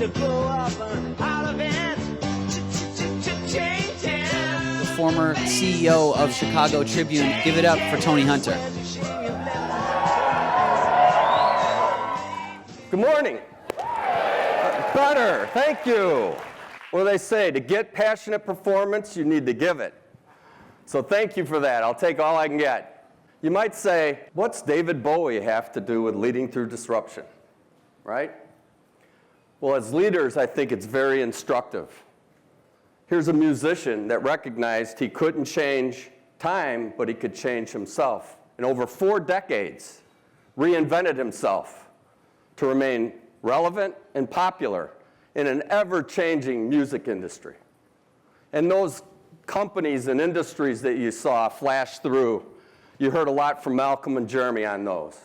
to blow up all events. The former CEO of Chicago Tribune. Give it up for Tony Hunter. Good morning. Better, thank you. What do they say? To get passionate performance, you need to give it. So thank you for that. I'll take all I can get. You might say, what's David Bowie have to do with leading through disruption, right? Well, as leaders, I think it's very instructive. Here's a musician that recognized he couldn't change time, but he could change himself. And over 4 decades, reinvented himself to remain relevant and popular in an ever-changing music industry. And those companies and industries that you saw flash through, you heard a lot from Malcolm and Jeremy on those.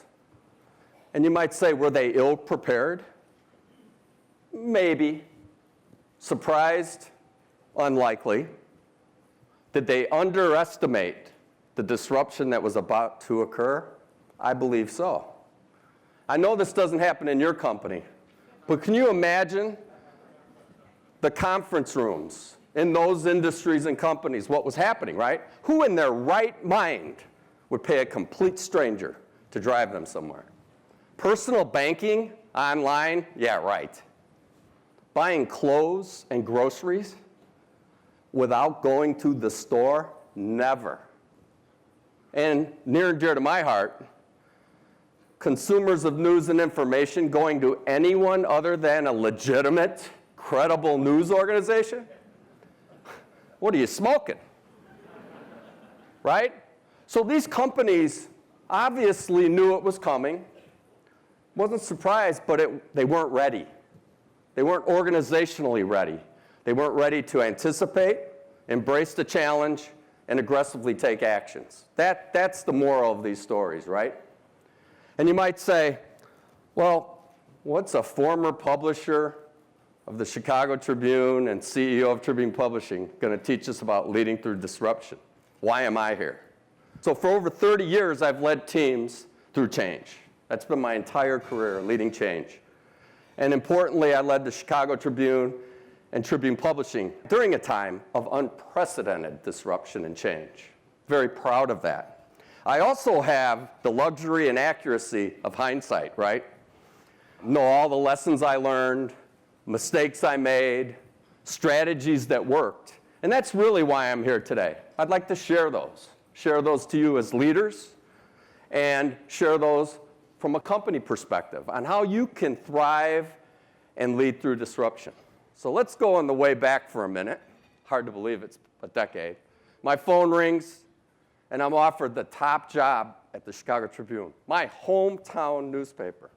And you might say, were they ill-prepared? Maybe. Surprised? Unlikely. Did they underestimate the disruption that was about to occur? I believe so. I know this doesn't happen in your company, but can you imagine the conference rooms in those industries and companies, what was happening, right? Who in their right mind would pay a complete stranger to drive them somewhere? Personal banking online? Yeah, right. Buying clothes and groceries without going to the store? Never. And near and dear to my heart, consumers of news and information going to anyone other than a legitimate, credible news organization? What are you smoking? Right? So these companies obviously knew it was coming. Wasn't surprised, but they weren't ready. They weren't organizationally ready. They weren't ready to anticipate, embrace the challenge, and aggressively take actions. That's the moral of these stories, right? And you might say, well, what's a former publisher of the Chicago Tribune and CEO of Tribune Publishing going to teach us about leading through disruption? Why am I here? So for over 30 years, I've led teams through change. That's been my entire career, leading change. And importantly, I led the Chicago Tribune and Tribune Publishing during a time of unprecedented disruption and change. Very proud of that. I also have the luxury and accuracy of hindsight, right? Know all the lessons I learned, mistakes I made, strategies that worked. And that's really why I'm here today. I'd like to share those to you as leaders, and share those from a company perspective on how you can thrive and lead through disruption. So let's go on the way back for a minute. Hard to believe it's a decade. My phone rings, and I'm offered the top job at the Chicago Tribune, my hometown newspaper,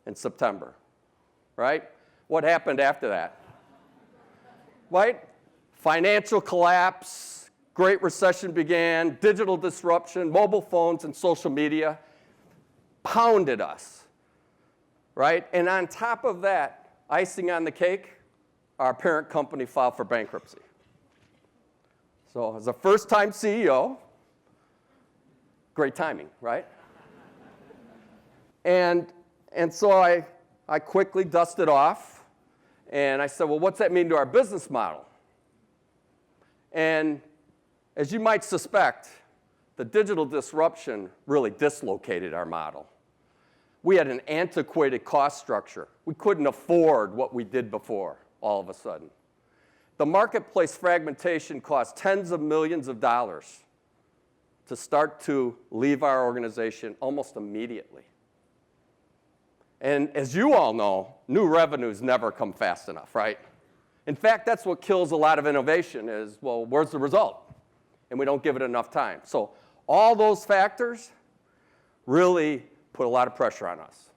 in September, right? What happened after that? Right? Financial collapse, Great Recession began, digital disruption, mobile phones and social media pounded us, right? And on top of that, icing on the cake, our parent company filed for bankruptcy. So as a first-time CEO, great timing, right? And so I quickly dusted off, and I said, well, what's that mean to our business model? And as you might suspect, the digital disruption really dislocated our model. We had an antiquated cost structure. We couldn't afford what we did before, all of a sudden. The marketplace fragmentation cost tens of millions of dollars to start to leave our organization almost immediately. And as you all know, new revenues never come fast enough, right? In fact, that's what kills a lot of innovation is, well, where's the result? And we don't give it enough time. So all those factors really put a lot of pressure on us.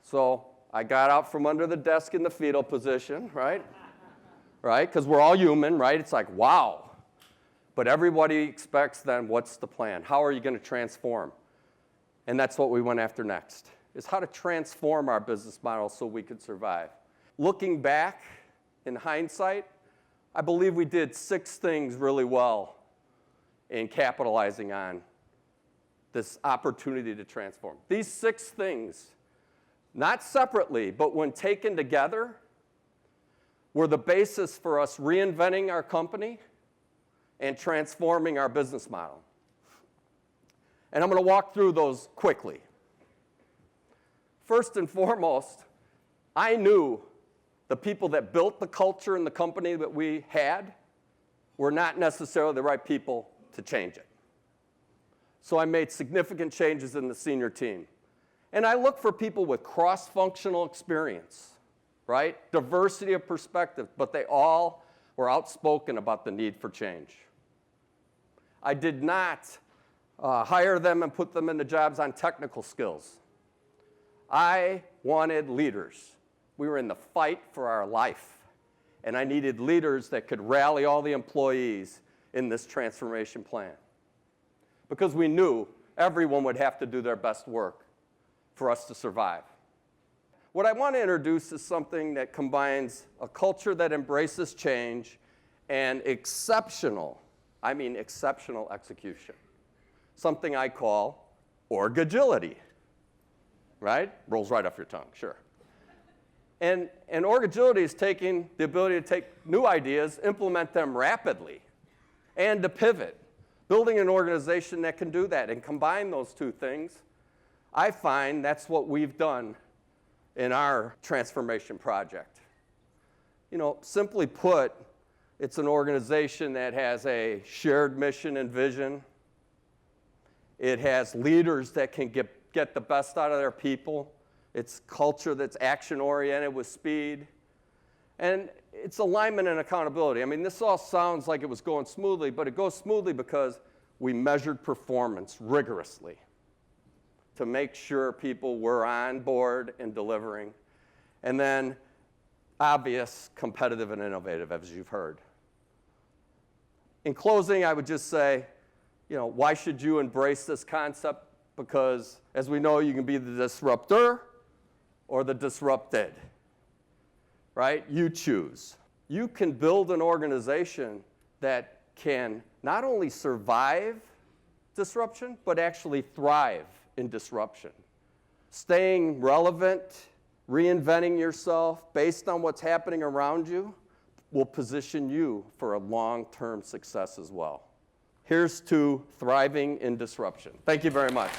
So I got out from under the desk in the fetal position, right? Right? Because we're all human, right? It's like, wow. But everybody expects then, what's the plan? How are you going to transform? And that's what we went after next, is how to transform our business model so we could survive. Looking back, in hindsight, I believe we did 6 things really well in capitalizing on this opportunity to transform. These 6 things, not separately, but when taken together, were the basis for us reinventing our company and transforming our business model. And I'm going to walk through those quickly. First and foremost, I knew the people that built the culture in the company that we had were not necessarily the right people to change it. So I made significant changes in the senior team. And I look for people with cross-functional experience, right? Diversity of perspective, but they all were outspoken about the need for change. I did not hire them and put them into jobs on technical skills. I wanted leaders. We were in the fight for our life, and I needed leaders that could rally all the employees in this transformation plan. Because we knew everyone would have to do their best work for us to survive. What I want to introduce is something that combines a culture that embraces change and exceptional execution. Something I call org-agility, right? Rolls right off your tongue, sure. And org-agility is taking the ability to take new ideas, implement them rapidly, and to pivot. Building an organization that can do that and combine those two things, I find that's what we've done in our transformation project. You know, simply put, it's an organization that has a shared mission and vision. It has leaders that can get the best out of their people. It's culture that's action-oriented with speed. And it's alignment and accountability. I mean, this all sounds like it was going smoothly, but it goes smoothly because we measured performance rigorously to make sure people were on board and delivering. And then obvious, competitive, and innovative, as you've heard. In closing, I would just say, you know, why should you embrace this concept? Because, as we know, you can be the disruptor or the disrupted, right? You choose. You can build an organization that can not only survive disruption, but actually thrive in disruption. Staying relevant, reinventing yourself based on what's happening around you will position you for a long-term success as well. Here's to thriving in disruption. Thank you very much.